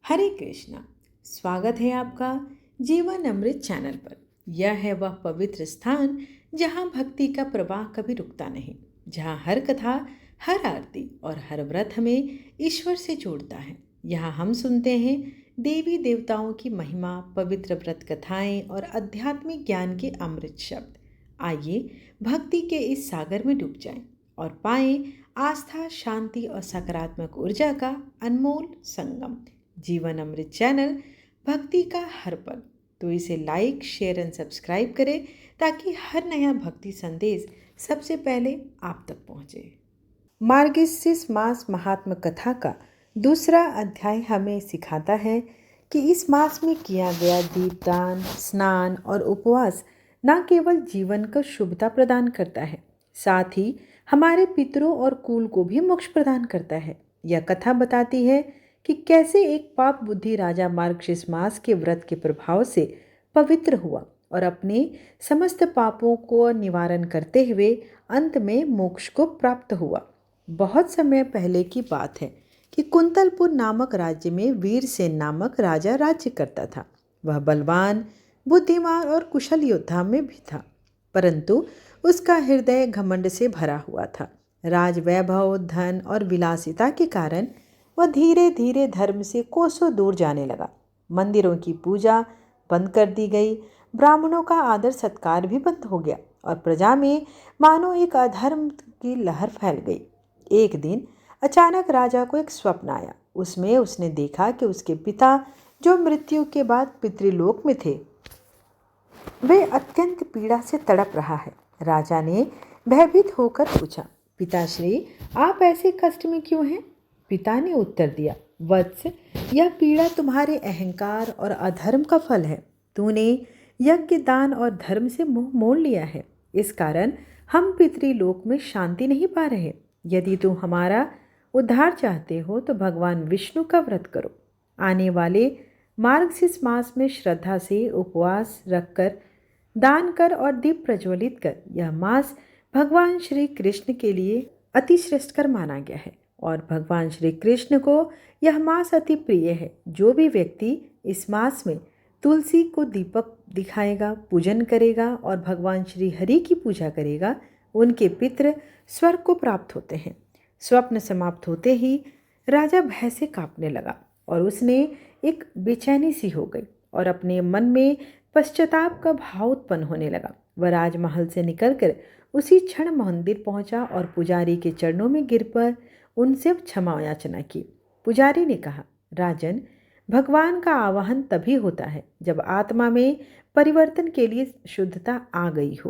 हरे कृष्णा। स्वागत है आपका जीवन अमृत चैनल पर। यह है वह पवित्र स्थान जहाँ भक्ति का प्रवाह कभी रुकता नहीं, जहाँ हर कथा, हर आरती और हर व्रत हमें ईश्वर से जोड़ता है। यहाँ हम सुनते हैं देवी देवताओं की महिमा, पवित्र व्रत कथाएं और आध्यात्मिक ज्ञान के अमृत शब्द। आइए भक्ति के इस सागर में डूब जाएं और पाएं आस्था, शांति और सकारात्मक ऊर्जा का अनमोल संगम। जीवन अमृत चैनल, भक्ति का हर पल। तो इसे लाइक, शेयर एंड सब्सक्राइब करें ताकि हर नया भक्ति संदेश सबसे पहले आप तक पहुंचे। मार्गशीर्ष मास महात्म कथा का दूसरा अध्याय हमें सिखाता है कि इस मास में किया गया दीपदान, स्नान और उपवास न केवल जीवन को शुभता प्रदान करता है, साथ ही हमारे पितरों और कुल को भी मोक्ष प्रदान करता है। यह कथा बताती है कि कैसे एक पाप बुद्धि राजा मार्गशीर्ष मास के व्रत के प्रभाव से पवित्र हुआ और अपने समस्त पापों को निवारण करते हुए अंत में मोक्ष को प्राप्त हुआ। बहुत समय पहले की बात है कि कुंतलपुर नामक राज्य में वीरसेन नामक राजा राज्य करता था। वह बलवान, बुद्धिमान और कुशल योद्धा में भी था, परंतु उसका हृदय घमंड से भरा हुआ था। राज वैभव, धन और विलासिता के कारण वह धीरे धीरे धर्म से कोसों दूर जाने लगा। मंदिरों की पूजा बंद कर दी गई, ब्राह्मणों का आदर सत्कार भी बंद हो गया और प्रजा में मानो एक अधर्म की लहर फैल गई। एक दिन अचानक राजा को एक स्वप्न आया। उसमें उसने देखा कि उसके पिता, जो मृत्यु के बाद पितृलोक में थे, वे अत्यंत पीड़ा से तड़प रहा है। राजा ने भयभीत होकर पूछा, पिताश्री, आप ऐसे कष्ट में क्यों हैं? पिता ने उत्तर दिया, वत्स, यह पीड़ा तुम्हारे अहंकार और अधर्म का फल है। तूने यज्ञ, दान और धर्म से मुंह मोड़ लिया है। इस कारण हम पितृलोक में शांति नहीं पा रहे। यदि तुम हमारा उद्धार चाहते हो तो भगवान विष्णु का व्रत करो। आने वाले मार्गशीर्ष मास में श्रद्धा से उपवास रखकर, दान कर और दीप प्रज्वलित कर। यह मास भगवान श्री कृष्ण के लिए अति श्रेष्ठकर माना गया है और भगवान श्री कृष्ण को यह मास अति प्रिय है। जो भी व्यक्ति इस मास में तुलसी को दीपक दिखाएगा, पूजन करेगा और भगवान श्री हरि की पूजा करेगा, उनके पितृ स्वर्ग को प्राप्त होते हैं। स्वप्न समाप्त होते ही राजा भय से कांपने लगा और उसने एक बेचैनी सी हो गई और अपने मन में पश्चाताप का भाव उत्पन्न होने लगा। वह राजमहल से निकलकर उसी क्षण मंदिर पहुंचा और पुजारी के चरणों में गिर पर उनसे क्षमा याचना की। पुजारी ने कहा, राजन, भगवान का आवाहन तभी होता है जब आत्मा में परिवर्तन के लिए शुद्धता आ गई हो।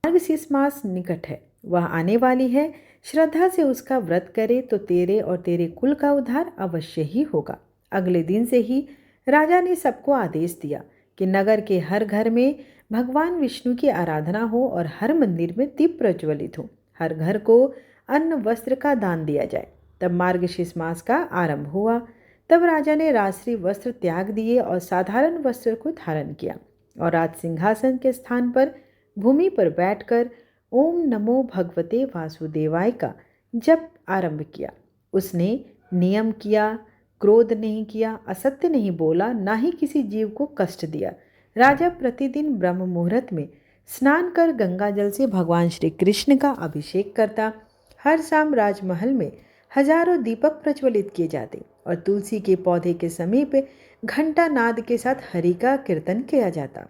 मार्गशीर्ष मास निकट है, वह आने वाली है। श्रद्धा से उसका व्रत करे तो तेरे और तेरे कुल का उद्धार अवश्य ही होगा। अगले दिन से ही राजा ने सबको आदेश दिया कि नगर के हर घर में भगवान विष्णु की आराधना हो और हर मंदिर में दीप प्रज्वलित हो। हर घर को अन्न वस्त्र का दान दिया जाए। तब मार्गशीर्ष मास का आरंभ हुआ। तब राजा ने राजश्री वस्त्र त्याग दिए और साधारण वस्त्र को धारण किया और राज सिंहासन के स्थान पर भूमि पर बैठकर ओम नमो भगवते वासुदेवाय का जप आरंभ किया। उसने नियम किया, क्रोध नहीं किया, असत्य नहीं बोला, ना ही किसी जीव को कष्ट दिया। राजा प्रतिदिन ब्रह्म मुहूर्त में स्नान कर गंगा जल से भगवान श्री कृष्ण का अभिषेक करता। हर शाम राजमहल में हजारों दीपक प्रज्वलित किए जाते और तुलसी के पौधे के समीप घंटा नाद के साथ हरि का कीर्तन किया जाता।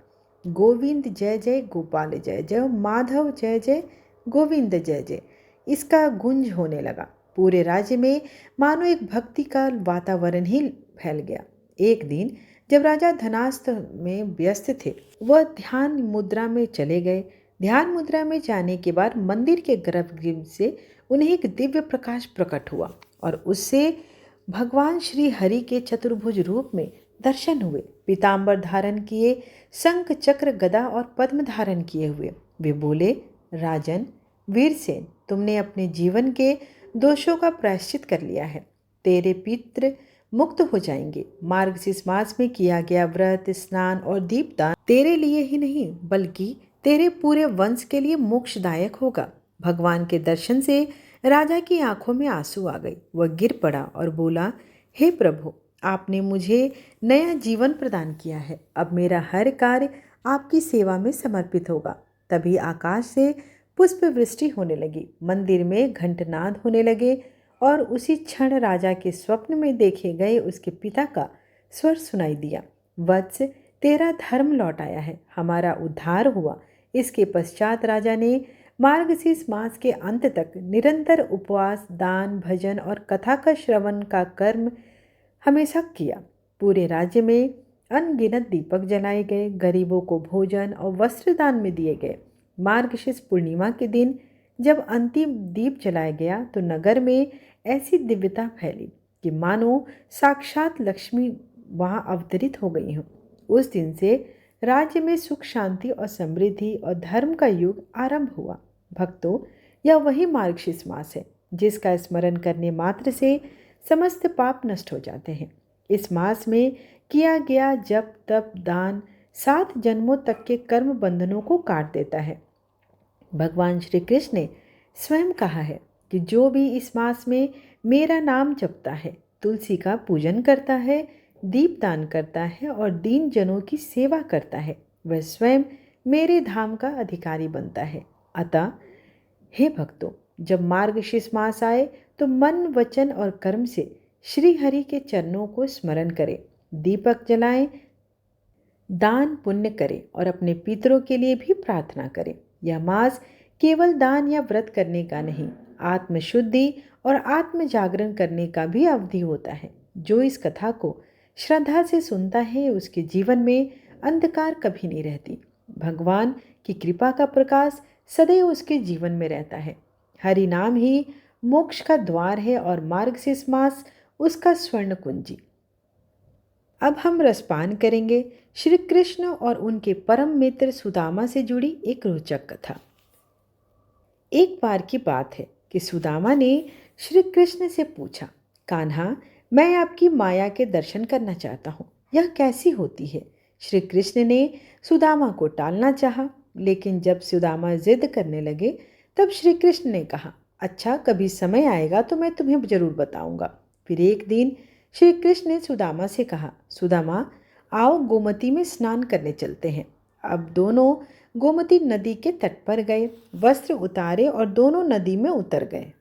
गोविंद जय जय, गोपाल जय जय, माधव जय जय, गोविंद जय जय, इसका गुंज होने लगा। पूरे राज्य में मानो एक भक्ति का वातावरण ही फैल गया। एक दिन जब राजा धनास्त में व्यस्त थे, वह ध्यान मुद्रा में चले गए। ध्यान मुद्रा में जाने के बाद मंदिर के गर्भगृह से उन्हें एक दिव्य प्रकाश प्रकट हुआ और उससे भगवान श्री हरि के चतुर्भुज रूप में दर्शन हुए। पीतांबर धारण किए, शंख, चक्र, गदा और पद्म धारण किए हुए वे बोले, राजन वीरसेन, तुमने अपने जीवन के दोषों का प्रायश्चित कर लिया है। तेरे पितृ मुक्त हो जाएंगे। मार्गशीर्ष मास में किया गया व्रत, स्नान और दीपदान तेरे लिए ही नहीं बल्कि तेरे पूरे वंश के लिए मोक्षदायक होगा। भगवान के दर्शन से राजा की आंखों में आंसू आ गए। वह गिर पड़ा और बोला, हे प्रभु, आपने मुझे नया जीवन प्रदान किया है। अब मेरा हर कार्य आपकी सेवा में समर्पित होगा। तभी आकाश से पुष्प वृष्टि होने लगी, मंदिर में घंटनाद होने लगे और उसी क्षण राजा के स्वप्न में देखे गए उसके पिता का स्वर सुनाई दिया, वत्स, तेरा धर्म लौट आया है, हमारा उद्धार हुआ। इसके पश्चात राजा ने मार्गशीर्ष मास के अंत तक निरंतर उपवास, दान, भजन और कथा का श्रवण का कर्म हमेशा किया। पूरे राज्य में अनगिनत दीपक जलाए गए, गरीबों को भोजन और वस्त्र दान में दिए गए। मार्गशीर्ष पूर्णिमा के दिन जब अंतिम दीप जलाया गया तो नगर में ऐसी दिव्यता फैली कि मानो साक्षात लक्ष्मी वहाँ अवतरित हो गई हों। उस दिन से राज्य में सुख, शांति और समृद्धि और धर्म का युग आरंभ हुआ। भक्तों, यह वही मार्गशीर्ष मास है जिसका स्मरण करने मात्र से समस्त पाप नष्ट हो जाते हैं। इस मास में किया गया जप, तप, दान 7 जन्मों तक के कर्म बंधनों को काट देता है। भगवान श्री कृष्ण ने स्वयं कहा है कि जो भी इस मास में मेरा नाम जपता है, तुलसी का पूजन करता है, दीप दान करता है और दीन जनों की सेवा करता है, वह स्वयं मेरे धाम का अधिकारी बनता है। अतः हे भक्तों, जब मार्गशीर्ष मास आए तो मन, वचन और कर्म से श्री हरि के चरणों को स्मरण करें, दीपक जलाएं, दान पुण्य करें और अपने पितरों के लिए भी प्रार्थना करें। यह मास केवल दान या व्रत करने का नहीं, आत्मशुद्धि और आत्म जागरण करने का भी अवधि होता है। जो इस कथा को श्रद्धा से सुनता है उसके जीवन में अंधकार कभी नहीं रहती। भगवान की कृपा का प्रकाश सदैव उसके जीवन में रहता है। हरि नाम ही मोक्ष का द्वार है और मार्गशीर्ष मास उसका स्वर्ण कुंजी। अब हम रसपान करेंगे श्री कृष्ण और उनके परम मित्र सुदामा से जुड़ी एक रोचक कथा। एक बार की बात है कि सुदामा ने श्री कृष्ण से पूछा, कान्हा, मैं आपकी माया के दर्शन करना चाहता हूँ, यह कैसी होती है? श्री कृष्ण ने सुदामा को टालना चाहा, लेकिन जब सुदामा जिद करने लगे तब श्री कृष्ण ने कहा, अच्छा, कभी समय आएगा तो मैं तुम्हें जरूर बताऊंगा। फिर एक दिन श्री कृष्ण ने सुदामा से कहा, सुदामा, आओ गोमती में स्नान करने चलते हैं। अब दोनों गोमती नदी के तट पर गए, वस्त्र उतारे और दोनों नदी में उतर गए।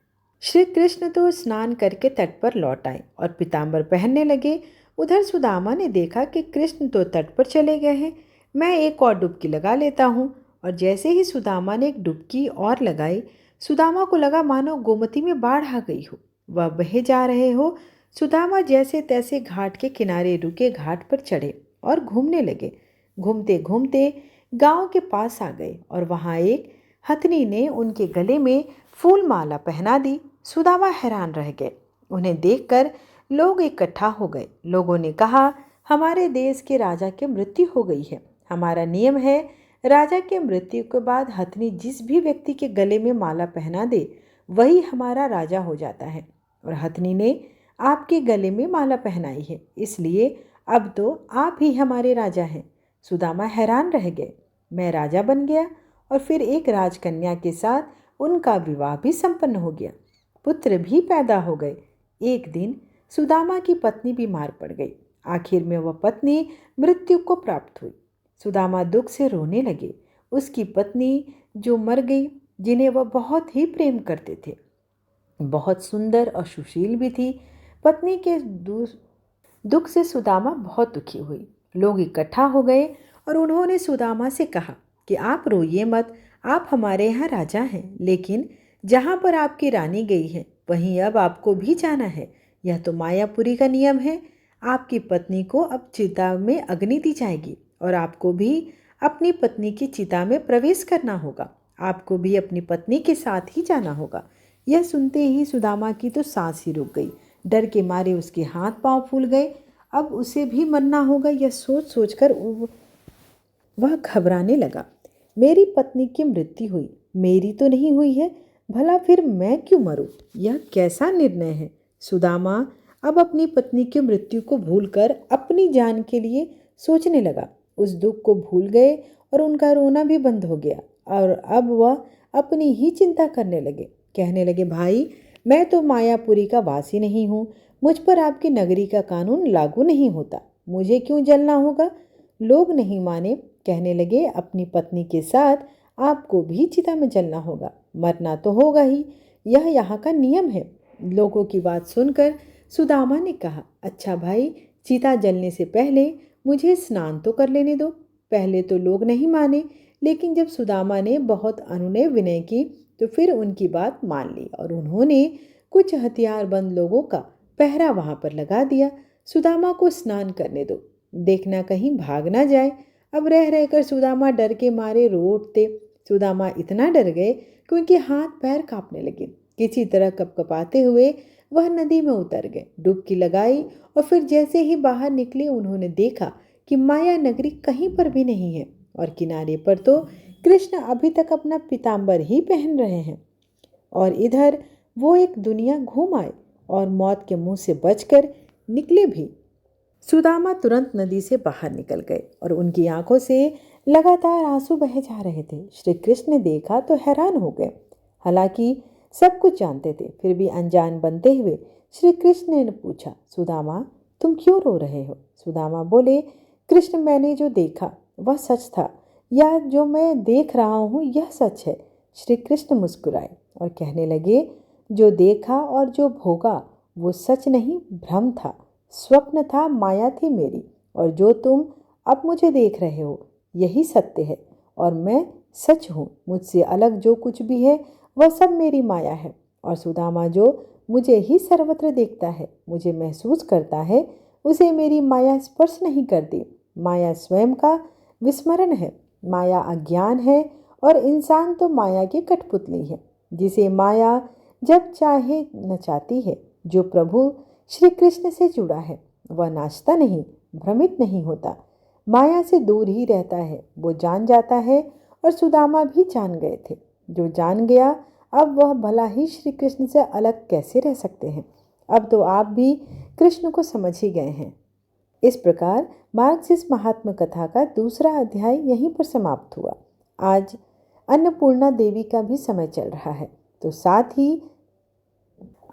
श्री कृष्ण तो स्नान करके तट पर लौट आए और पीताम्बर पहनने लगे। उधर सुदामा ने देखा कि कृष्ण तो तट पर चले गए हैं, मैं एक और डुबकी लगा लेता हूँ। और जैसे ही सुदामा ने एक डुबकी और लगाई, सुदामा को लगा मानो गोमती में बाढ़ आ गई हो, वह बहे जा रहे हो। सुदामा जैसे तैसे घाट के किनारे रुके, घाट पर चढ़े और घूमने लगे। घूमते घूमते गांव के पास आ गए और वहां एक हथनी ने उनके गले में फूल माला पहना दी। सुदामा हैरान रह गए। उन्हें देखकर लोग इकट्ठा हो गए। लोगों ने कहा, हमारे देश के राजा की मृत्यु हो गई है। हमारा नियम है, राजा के मृत्यु के बाद हथनी जिस भी व्यक्ति के गले में माला पहना दे वही हमारा राजा हो जाता है। और हथनी ने आपके गले में माला पहनाई है, इसलिए अब तो आप ही हमारे राजा हैं। सुदामा हैरान रह गए। मैं राजा बन गया और फिर एक राजकन्या के साथ उनका विवाह भी संपन्न हो गया, पुत्र भी पैदा हो गए। एक दिन सुदामा की पत्नी बीमार पड़ गई। आखिर में वह पत्नी मृत्यु को प्राप्त हुई। सुदामा दुख से रोने लगे। उसकी पत्नी जो मर गई, जिन्हें वह बहुत ही प्रेम करते थे, बहुत सुंदर और सुशील भी थी। पत्नी के दुख से सुदामा बहुत दुखी हुई। लोग इकट्ठा हो गए और उन्होंने सुदामा से कहा कि आप रोइए मत, आप हमारे यहाँ राजा हैं, लेकिन जहाँ पर आपकी रानी गई है वहीं अब आपको भी जाना है। यह तो मायापुरी का नियम है। आपकी पत्नी को अब चिता में अग्नि दी जाएगी और आपको भी अपनी पत्नी की चिता में प्रवेश करना होगा। आपको भी अपनी पत्नी के साथ ही जाना होगा। यह सुनते ही सुदामा की तो सांस ही रुक गई। डर के मारे उसके हाथ पांव फूल गए। अब उसे भी मरना होगा, यह सोच सोचकर वह घबराने लगा। मेरी पत्नी की मृत्यु हुई, मेरी तो नहीं हुई है, भला फिर मैं क्यों मरूं? यह कैसा निर्णय है? सुदामा अब अपनी पत्नी की मृत्यु को भूलकर अपनी जान के लिए सोचने लगा। उस दुख को भूल गए और उनका रोना भी बंद हो गया और अब वह अपनी ही चिंता करने लगे। कहने लगे, भाई, मैं तो मायापुरी का वासी नहीं हूँ, मुझ पर आपकी नगरी का कानून लागू नहीं होता, मुझे क्यों जलना होगा? लोग नहीं माने, कहने लगे अपनी पत्नी के साथ आपको भी चिता में जलना होगा, मरना तो होगा ही, यह यहाँ का नियम है। लोगों की बात सुनकर सुदामा ने कहा, अच्छा भाई, चिता जलने से पहले मुझे स्नान तो कर लेने दो। पहले तो लोग नहीं माने, लेकिन जब सुदामा ने बहुत अनुनय विनय की तो फिर उनकी बात मान ली और उन्होंने कुछ हथियारबंद लोगों का पहरा वहां पर लगा दिया। सुदामा को स्नान करने दो, देखना कहीं भाग ना जाए। अब रह रहकर सुदामा डर के मारे रो उठते। सुदामा इतना डर गए कि उनके हाथ पैर कांपने लगे। किसी तरह कपकपाते हुए वह नदी में उतर गए, डुबकी लगाई और फिर जैसे ही बाहर निकले उन्होंने देखा कि माया नगरी कहीं पर भी नहीं है और किनारे पर तो कृष्ण अभी तक अपना पीताम्बर ही पहन रहे हैं। और इधर वो एक दुनिया घूम आए और मौत के मुंह से बचकर निकले भी। सुदामा तुरंत नदी से बाहर निकल गए और उनकी आंखों से लगातार आंसू बहे जा रहे थे। श्री कृष्ण ने देखा तो हैरान हो गए। हालांकि सब कुछ जानते थे, फिर भी अनजान बनते हुए श्री कृष्ण ने पूछा, सुदामा तुम क्यों रो रहे हो? सुदामा बोले, कृष्ण मैंने जो देखा वह सच था, या जो मैं देख रहा हूँ यह सच है? श्री कृष्ण मुस्कुराए और कहने लगे, जो देखा और जो भोगा वो सच नहीं, भ्रम था, स्वप्न था, माया थी मेरी। और जो तुम अब मुझे देख रहे हो यही सत्य है और मैं सच हूँ। मुझसे अलग जो कुछ भी है वह सब मेरी माया है। और सुदामा जो मुझे ही सर्वत्र देखता है, मुझे महसूस करता है, उसे मेरी माया स्पर्श नहीं करती। माया स्वयं का विस्मरण है, माया अज्ञान है और इंसान तो माया की कठपुतली है जिसे माया जब चाहे नचाती है। जो प्रभु श्री कृष्ण से जुड़ा है वह नाचता नहीं, भ्रमित नहीं होता, माया से दूर ही रहता है। वो जान जाता है और सुदामा भी जान गए थे। जो जान गया अब वह भला ही श्री कृष्ण से अलग कैसे रह सकते हैं? अब तो आप भी कृष्ण को समझ ही गए हैं। इस प्रकार मार्क्सिस्ट महात्मा कथा का दूसरा अध्याय यहीं पर समाप्त हुआ। आज अन्नपूर्णा देवी का भी समय चल रहा है, तो साथ ही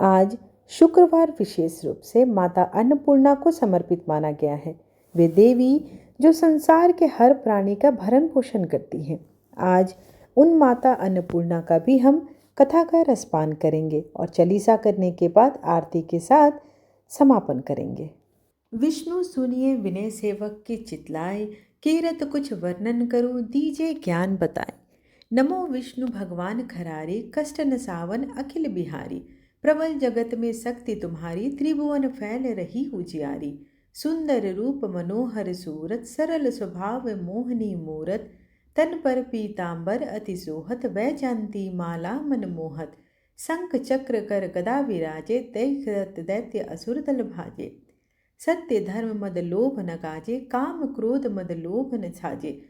आज शुक्रवार विशेष रूप से माता अन्नपूर्णा को समर्पित माना गया है। वे देवी जो संसार के हर प्राणी का भरण पोषण करती हैं। आज उन माता अन्नपूर्णा का भी हम कथा का रसपान करेंगे और चालीसा करने के बाद आरती के साथ समापन करेंगे। विष्णु सुनिए विनय सेवक की चितलाए, कीरत कुछ वर्णन करूं दीजे ज्ञान बताए। नमो विष्णु भगवान खरारे, कष्ट न सावन अखिल बिहारी। प्रबल जगत में शक्ति तुम्हारी, त्रिभुवन फैल रही उजियारी। सुंदर रूप मनोहर सूरत, सरल स्वभाव मोहनी मूरत। तन पर पीतांबर अति सोहत, वैजयंती माला मनमोहत। शंख चक्र कर गदा विराजे, दैत्य दैत्य असुर दल भाजे। सत्य धर्म मद लोभ न गाजे, काम क्रोध मद लोभ न छाजे।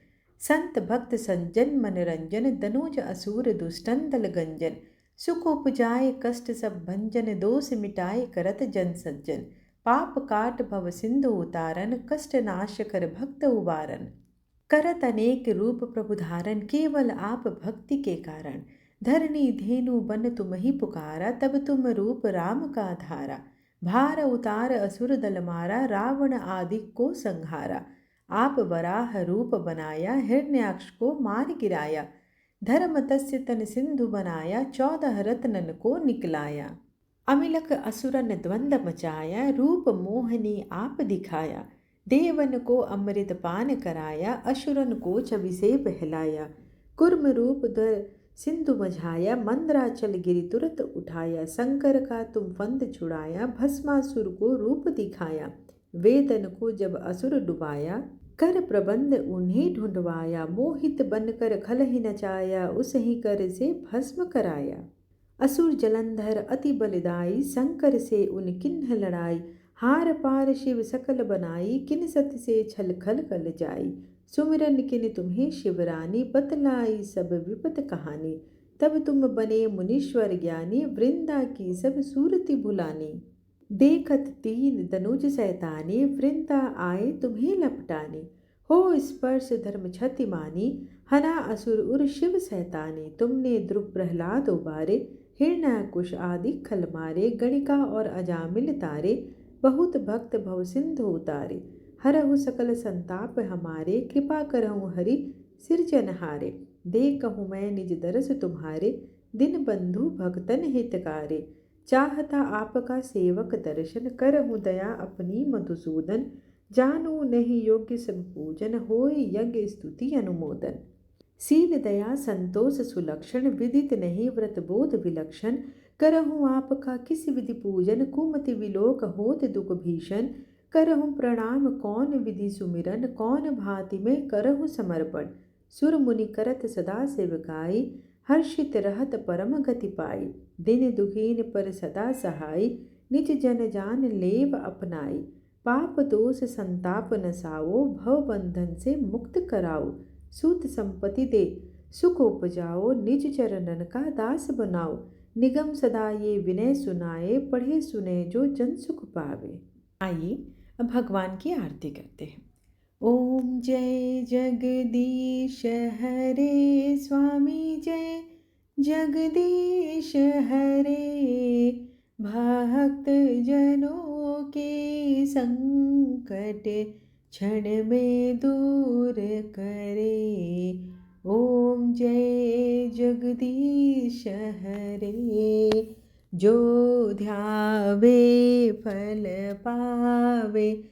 संत भक्त सज्जन मनरंजन, दनुज असुर दुष्टन दल गंजन। सुख उपजाए कष्ट सब भंजन, दोष मिटाए करत जन सज्जन। पाप काट भव सिंधु उतारन, कष्ट नाश कर भक्त उबारन। करत अनेक रूप प्रभु धारण, केवल आप भक्ति के कारण। धरणी धेनु बन तुम ही पुकारा, तब तुम रूप राम का धारा। भार उतार असुर दल मारा, रावण आदि को संहारा। आप वराह रूप बनाया, हिरण्याक्ष को मार गिराया। धर्म तस्य तन सिंधु बनाया, 14 रत्नन को निकलाया। अमिलक असुरन द्वंद मचाया, रूप मोहनी आप दिखाया। देवन को अमृत पान कराया, असुरन को छवि से बहलाया। कुर्म रूप धर सिंधु मझाया, मंदराचल गिरि तुरत उठाया। शंकर का तुम फंद छुड़ाया, भस्मासुर को रूप दिखाया। वेदन को जब असुर डुबाया, कर प्रबंध उन्हें ढूंढवाया। मोहित बनकर खल ही नचाया, उस ही कर से भस्म कराया। असुर जलंधर अति बलदाई, शंकर से उन किन्ह लड़ाई। हार पार शिव सकल बनाई, किन सत से छल खल कल जाई। सुमिरन किन तुम्हें शिवरानी, बतलाई सब विपत कहानी। तब तुम बने मुनीश्वर ज्ञानी, वृंदा की सब सूरति भुलानी। देखत तीन दनुज सैतानी, वृंदा आए तुम्हें लपटानी। हो स्पर्श धर्म क्षति मानी, हना असुर उर शिव सैतानी। तुमने ध्रुव प्रहलाद उबारे, हिरण्याकुश आदि खल मारे, गणिका और अजामिल तारे, बहुत भक्त भव सिंधु उतारे। हरहु सकल संताप हमारे, कृपा करहु हरि सिरजनहारे। देखहु मैं निज दरस तुम्हारे, दिन बंधु भक्तन हितकारे। चाहता आपका सेवक दर्शन, करहु दया अपनी मधुसूदन। जानू नहीं योग्य सब पूजन, होय यज्ञ स्तुति अनुमोदन। शील दया संतोष सुलक्षण, विदित नहीं व्रत बोध विलक्षण। करहु आपका किस विधि पूजन, कुमति विलोक होत दुख भीषण। करहु प्रणाम कौन विधि सुमिरन, कौन भांति में करहु समर्पण। सुर मुनि करत सदा सेवकाई, हर्षित रहत परम गति पाई। दिन दुखीन पर सदा सहाय, निज जन जान लेव अपनाई। पाप दोष संताप नसाओ, भव बंधन से मुक्त कराओ। सूत संपत्ति दे सुख उपजाओ, निज चरणन का दास बनाओ। निगम सदा ये विनय सुनाए, पढ़े सुने जो जन सुख पावे। आइए अब भगवान की आरती करते हैं। ओम जय जगदीश हरे स्वामी, जय जगदीश हरे। भक्त जनों के संकट क्षण में दूर करे। ओम जय जगदीश हरे। जो ध्यावे फल पावे,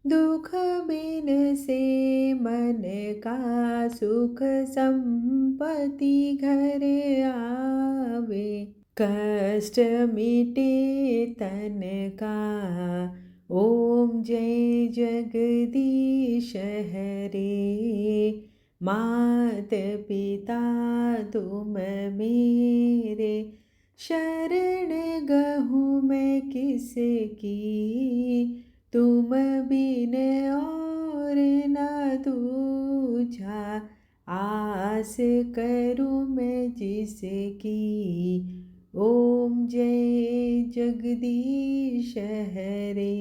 दुख बिन से मन का सुख संपत्ति घर आवे। कष्ट मिटे तन का, ओम जय जगदीश हरे। मात पिता तुम मेरे, शरण गहूँ मैं किसकी। तुम बिन और न दूजा, आस करूँ मैं जिसकी। ओम जय जगदीश हरे।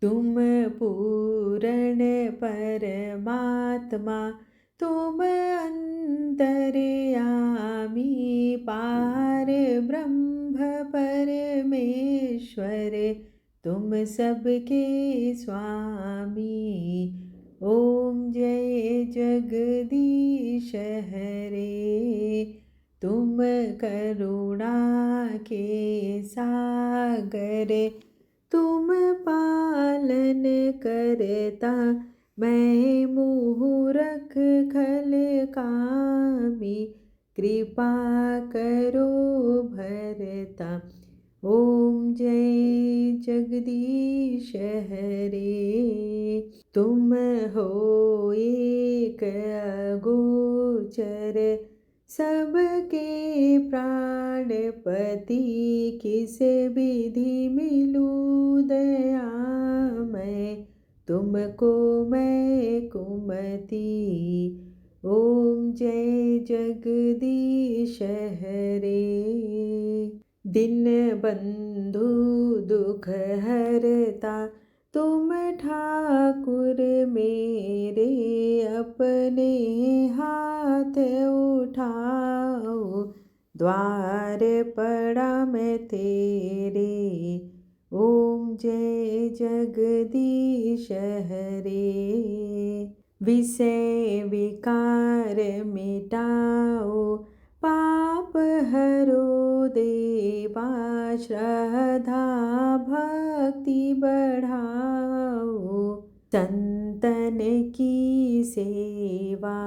तुम पूर्ण परमात्मा, तुम अंतर्यामी। पार ब्रह्म परमेश्वर, तुम सबके स्वामी। ओम जय जगदीश हरे। तुम करुणा के सागर, तुम पालन करता। मैं मूरख खल कामी, कृपा करो भरता। ओम जय जगदीश हरे। तुम हो एक अगोचर, सबके प्राणपति। किस विधि मिलूं दया मैं, तुमको मैं कुमति। ओम जय जगदीश हरे। दिन बंधु दुख हरता, तुम ठाकुर मेरे। अपने हाथ उठाओ, द्वार पड़ा मैं तेरे। ओम जय जगदीश हरे। विषय विकार मिटाओ, पाप हरो देवा। श्रद्धा भक्ति बढ़ाओ, संतन की सेवा।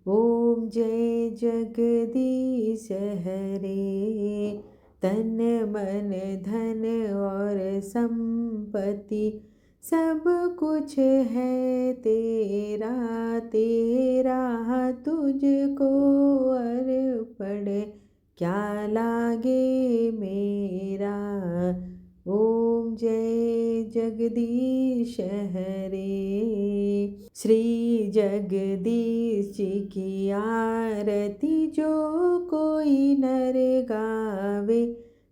ओम जय जगदीश हरे। तन मन धन और संपत्ति, सब कुछ है तेरा। तेरा तुझको अर्पण, क्या लागे मेरा। ओम जय जगदीश हरे। श्री जगदीश जी की आरती जो कोई नर गावे।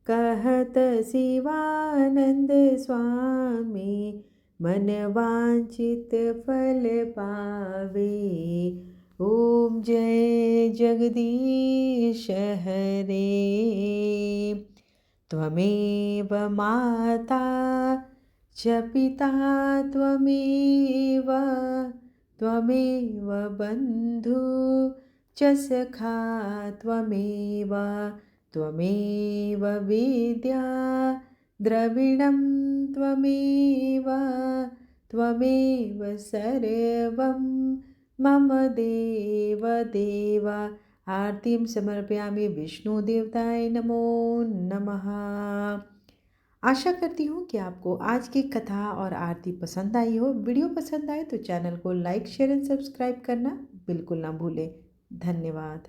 कहत शिवानंद स्वामी, मन वांछित फल पावे। ॐ जय जगदीश हरे। त्वमेव माता च पिता त्वमेव, त्वमेव बन्धु च सखा त्वमेव, त्वमेव विद्या द्रविणं त्वमेव, त्वमेव सर्वं मम देव देव। आरतीं समर्पयामि विष्णुदेवताय नमो नमः। आशा करती हूँ कि आपको आज की कथा और आरती पसंद आई हो। वीडियो पसंद आए तो चैनल को लाइक शेयर एंड सब्सक्राइब करना बिल्कुल ना भूलें। धन्यवाद।